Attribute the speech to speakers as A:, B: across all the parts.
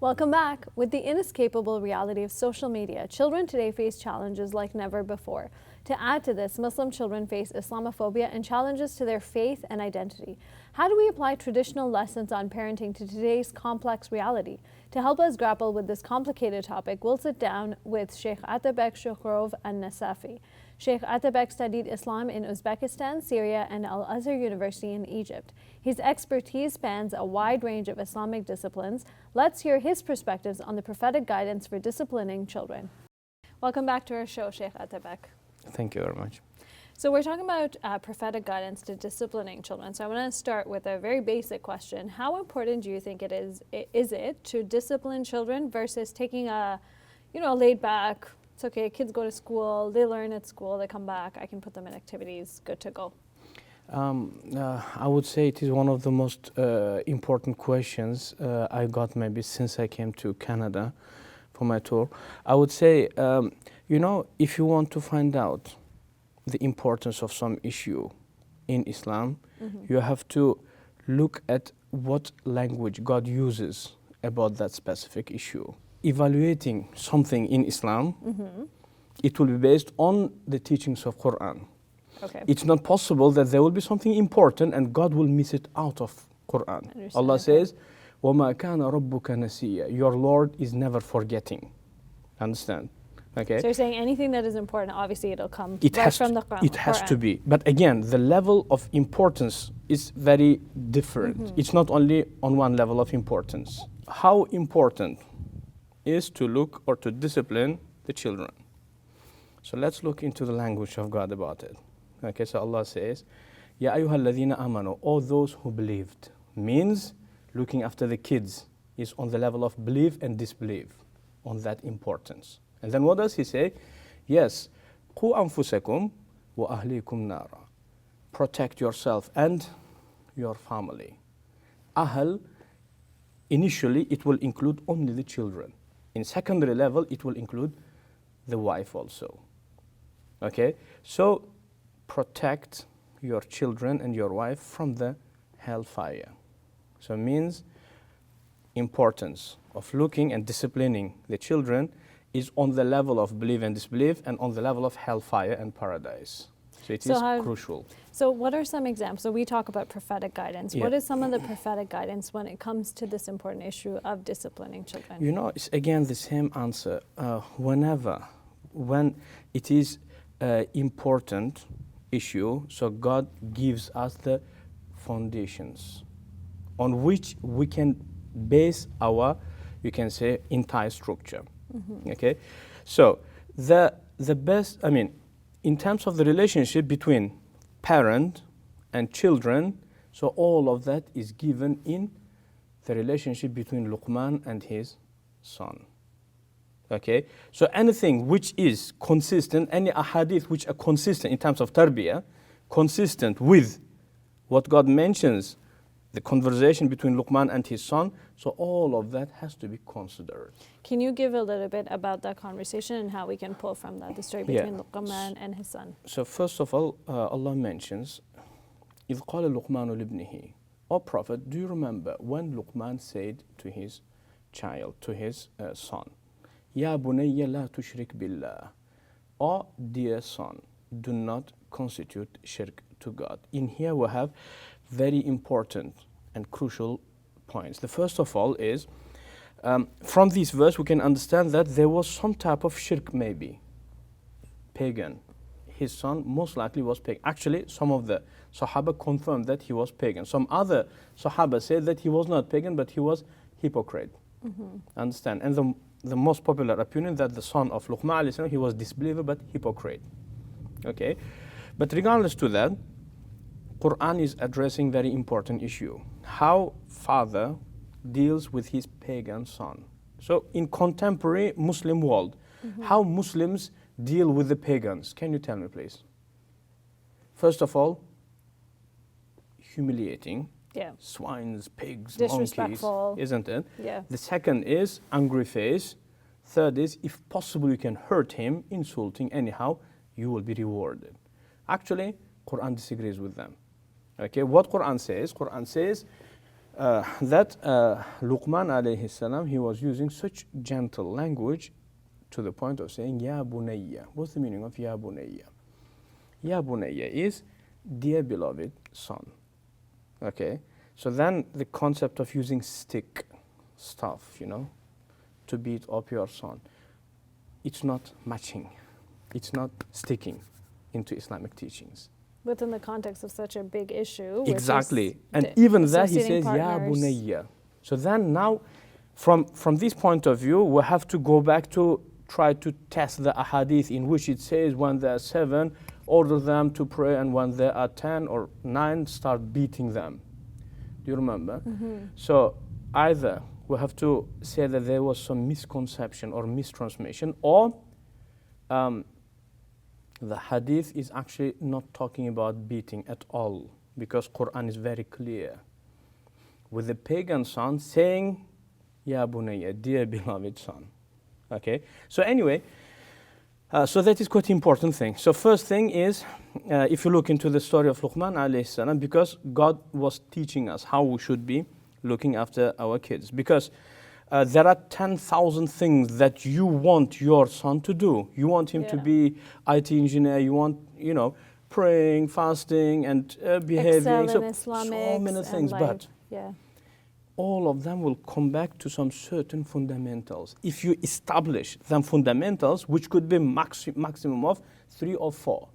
A: Welcome back. With the inescapable reality of social media, children today face challenges like never before. To add to this, Muslim children face Islamophobia and challenges to their faith and identity. How do we apply traditional lessons on parenting to today's complex reality? To help us grapple with this complicated topic, we'll sit down with Shaykh Atabek, Shukurov, and Nasafi. Shaykh Atabek studied Islam in Uzbekistan, Syria, and Al-Azhar University in Egypt. His expertise spans a wide range of Islamic disciplines. Let's hear his perspectives on the prophetic guidance for disciplining children. Welcome back to our show, Shaykh Atabek.
B: Thank you very much.
A: So we're talking about prophetic guidance to disciplining children. So I want to start with a very basic question. How important do you think it is to discipline children versus taking a, laid back, it's okay, kids go to school, they learn at school, they come back, I can put them in activities, good to go?
B: I would say it is one of the most important questions I got maybe since I came to Canada for my tour. I would say, if you want to find out the importance of some issue in Islam, you have to look at what language God uses about that specific issue. Evaluating something in Islam, it will be based on the teachings of Quran.
A: Okay.
B: It's not possible that there will be something important and God will miss it out of Quran. Allah says, وَمَا كَانَ رَبُّكَ نَسِيًّا. Your Lord is never forgetting. Understand? Okay.
A: So you're saying anything that is important, obviously it'll come from the Quran.
B: It has to be. But again, the level of importance is very different. It's not only on one level of importance. How important is to look or to discipline the children? So let's look into the language of God about it. Okay, so Allah says, Ya ayyuhal ladhina amanu, all those who believed, means looking after the kids is on the level of belief and disbelief, on that importance. And then what does he say? Yes, qu anfusakum wa ahlikum nara. Protect yourself and your family. Ahl, initially it will include only the children. In secondary level, it will include the wife also. Okay, so protect your children and your wife from the hellfire. So it means importance of looking and disciplining the children is on the level of belief and disbelief and on the level of hellfire and paradise. So it is crucial.
A: So what are some examples? So we talk about prophetic guidance. Yeah. What is some of the prophetic guidance when it comes to this important issue of disciplining children?
B: It's again the same answer. When it is important issue, so God gives us the foundations on which we can base our, you can say, entire structure. Okay, so the best, in terms of the relationship between parent and children, so all of that is given in the relationship between Luqman and his son. Okay, so anything which is consistent, any ahadith which are consistent in terms of tarbiyah, consistent with what God mentions, the conversation between Luqman and his son, so all of that has to be considered.
A: Can you give a little bit about that conversation and how we can pull from that, the story between Luqman and his son?
B: So first of all, Allah mentions, إِذْ قَالَ لُقْمَانُ لِابْنِهِ. O Prophet, do you remember when Luqman said to his child, to his son, Ya bunayya la tushrik billah. O dear son, do not constitute shirk to God. In here we have very important and crucial points. The first of all is, from this verse we can understand that there was some type of shirk, maybe pagan. His son most likely was pagan. Actually, some of the Sahaba confirmed that he was pagan. Some other Sahaba said that he was not pagan, but he was hypocrite. Understand? And the most popular opinion that the son of Luqman, he was disbeliever but hypocrite. Okay, but regardless to that, Quran is addressing very important issue. How father deals with his pagan son. So in contemporary Muslim world, how Muslims deal with the pagans. Can you tell me, please? First of all, humiliating.
A: Yeah.
B: Swines, pigs,
A: disrespectful,
B: monkeys, isn't it?
A: Yeah.
B: The second is angry face. Third is, if possible, you can hurt him, insulting anyhow, you will be rewarded. Actually, Quran disagrees with them. Okay, what Quran says that Luqman alayhi salam, he was using such gentle language to the point of saying, Ya bunayya. What's the meaning of Ya bunayya? Ya bunayya is, dear beloved son. Okay, so then the concept of using stick, stuff, to beat up your son, it's not matching. It's not sticking into Islamic teachings.
A: Within the context of such a big issue.
B: Exactly. And even that he says,
A: partners.
B: Ya bunayya. So then now, from this point of view, we have to go back to try to test the ahadith in which it says when they are 7, order them to pray, and when they are 10 or 9, start beating them. Do you remember? So either we have to say that there was some misconception or mistransmission, or the hadith is actually not talking about beating at all, because Quran is very clear with the pagan son saying, Ya bunayya, dear beloved son. Okay, so anyway, so that is quite important thing. So first thing is, if you look into the story of Luqman alayhi salam, because God was teaching us how we should be looking after our kids, because there are 10,000 things that you want your son to do. You want him to be IT engineer, you want, praying, fasting, and behaving. So many things, but all of them will come back to some certain fundamentals. If you establish them fundamentals, which could be maximum of 3 or 4,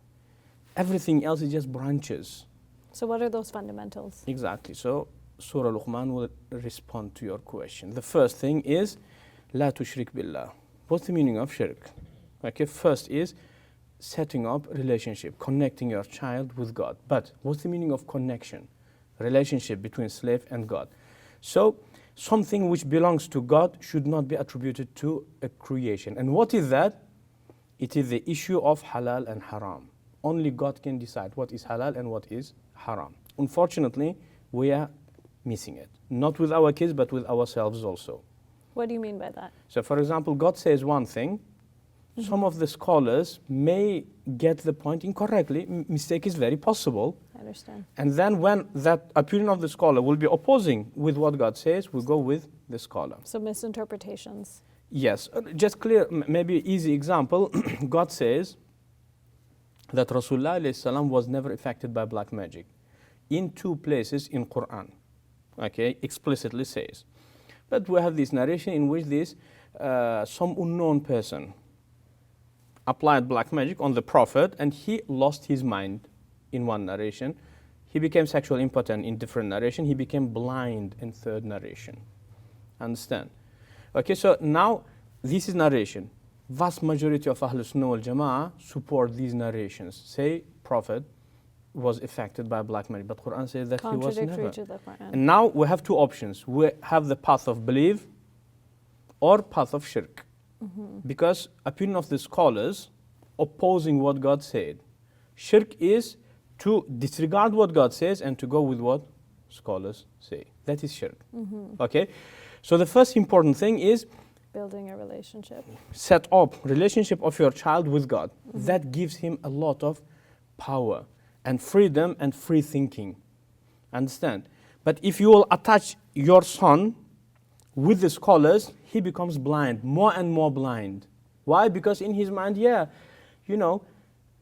B: everything else is just branches.
A: So what are those fundamentals?
B: Exactly. So Surah Luqman will respond to your question. The first thing is, La tushrik billah. What's the meaning of shirk? Okay, first is setting up relationship, connecting your child with God. But what's the meaning of connection? Relationship between slave and God. So something which belongs to God should not be attributed to a creation. And what is that? It is the issue of halal and haram. Only God can decide what is halal and what is haram. Unfortunately, we are missing it. Not with our kids, but with ourselves also.
A: What do you mean by that?
B: So for example, God says one thing. Some of the scholars may get the point incorrectly. Mistake is very possible.
A: I understand.
B: And then when that opinion of the scholar will be opposing with what God says, we go with the scholar.
A: So misinterpretations.
B: Yes. Just clear, maybe easy example. God says that Rasulullah alayhi salam was never affected by black magic. In 2 places in Quran, okay, explicitly says. But we have this narration in which this some unknown person applied black magic on the Prophet, and he lost his mind in one narration. He became sexually impotent in different narration. He became blind in 3rd narration. Understand? Okay, so now this is narration. Vast majority of Ahlul Sunnah wal Jama'ah support these narrations. Say Prophet was affected by black magic, but Quran says that he was never.
A: To the Quran.
B: And now we have 2 options. We have the path of belief or path of shirk. Because opinion of the scholars opposing what God said. Shirk is to disregard what God says and to go with what scholars say. That is shirk. Okay? So the first important thing is
A: building a relationship.
B: Set up relationship of your child with God. That gives him a lot of power and freedom and free thinking. Understand? But if you will attach your son with the scholars, he becomes blind, more and more blind. Why? Because in his mind,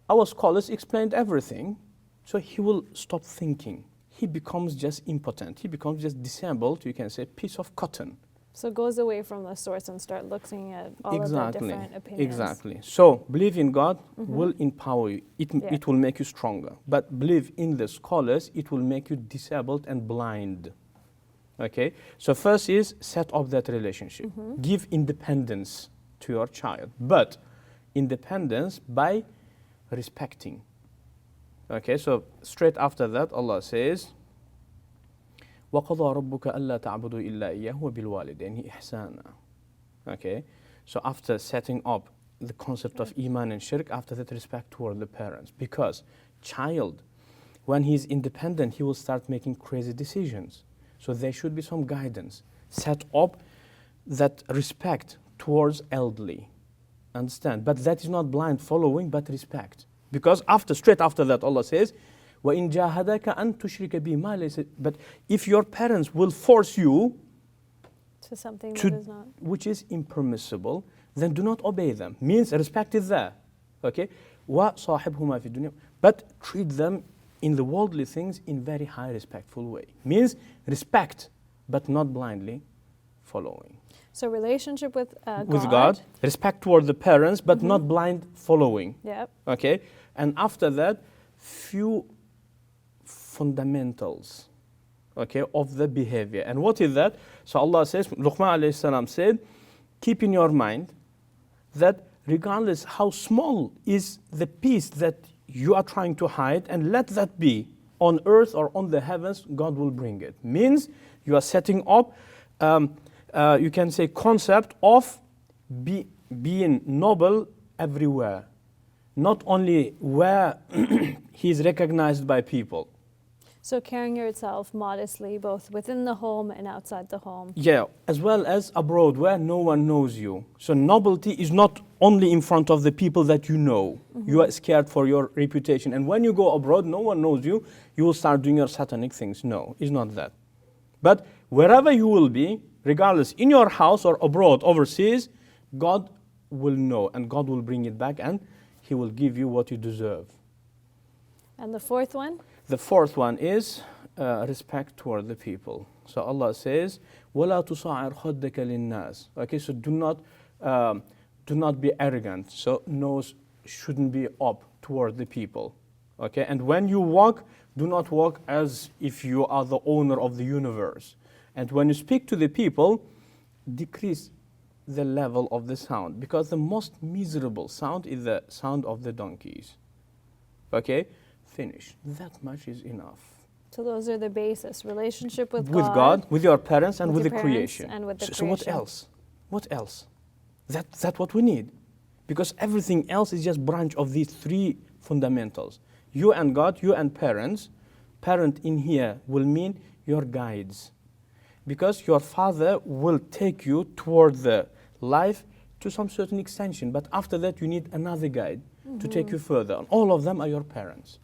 B: our scholars explained everything, so he will stop thinking. He becomes just impotent. He becomes just disabled, you can say, piece of cotton.
A: So goes away from the source and start looking at all of the different opinions.
B: Exactly. So believe in God will empower you. It will make you stronger. But believe in the scholars, it will make you disabled and blind. Okay? So first is set up that relationship. Give independence to your child. But independence by respecting. Okay, so straight after that, Allah says, وَقَضَى رَبُّكَ أَلَّا تَعْبُدُوا إِلَّا إِيَّهُ وَبِالْوَالِدَيْنِ إِحْسَانًا. Okay, so after setting up the concept of Iman and Shirk, after that respect toward the parents. Because child, when he's independent, he will start making crazy decisions. So there should be some guidance. Set up that respect towards elderly. Understand? But that is not blind following, but respect. Because straight after that, Allah says, وَإِن جَاهَدَكَ أَن تُشْرِكَ بِي مَا لَيْسَ. But if your parents will force you
A: To something
B: to,
A: that is not.
B: which is impermissible, then do not obey them. Means respect is there. Okay? وَصَاحِبْهُمَا فِي الدُّنْيَا. But treat them in the worldly things in very high respectful way. Means respect, but not blindly following.
A: So relationship with
B: God, respect toward the parents, but not blind following.
A: Yep.
B: Okay? And after that, few fundamentals, okay, of the behavior. And what is that? So Allah says, Luqman alayhi salam said, keep in your mind that regardless how small is the piece that you are trying to hide, and let that be on earth or on the heavens, God will bring it. Means you are setting up, you can say, concept of being noble everywhere. Not only where he is recognized by people.
A: So carrying yourself modestly, both within the home and outside the home.
B: Yeah, as well as abroad where no one knows you. So nobility is not only in front of the people that you know. You are scared for your reputation. And when you go abroad, no one knows you, you will start doing your satanic things. No, it's not that. But wherever you will be, regardless, in your house or abroad, overseas, God will know and God will bring it back and He will give you what you deserve.
A: And the fourth one?
B: The fourth one is respect toward the people. So Allah says, وَلَا تُصَعِرْ خَدَّكَ لِلنَّاسِ. Okay, so do not be arrogant. So nose shouldn't be up toward the people. Okay, and when you walk, do not walk as if you are the owner of the universe. And when you speak to the people, decrease the level of the sound, because the most miserable sound is the sound of the donkeys. Okay, finish. That much is enough.
A: So those are the basis: relationship with
B: God, with your parents, and with
A: your
B: the
A: parents,
B: creation.
A: and with the
B: So what
A: creation.
B: else? What else? That's what we need, because everything else is just branch of these three fundamentals. You and God, you and parents. Parent in here will mean your guides. Because your father will take you toward the life to some certain extension. But after that, you need another guide to take you further. And all of them are your parents.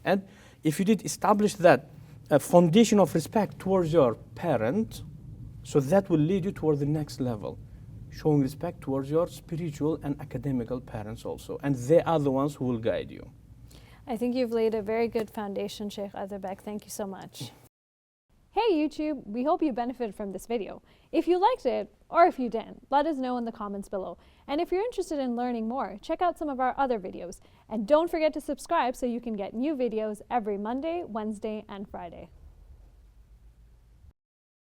B: And if you did establish that foundation of respect towards your parent, so that will lead you toward the next level. Showing respect towards your spiritual and academical parents also. And they are the ones who will guide you.
A: I think you've laid a very good foundation, Shaykh Atabek. Thank you so much. Hey YouTube, we hope you benefited from this video. If you liked it, or if you didn't, let us know in the comments below. And if you're interested in learning more, check out some of our other videos. And don't forget to subscribe so you can get new videos every Monday, Wednesday, and Friday.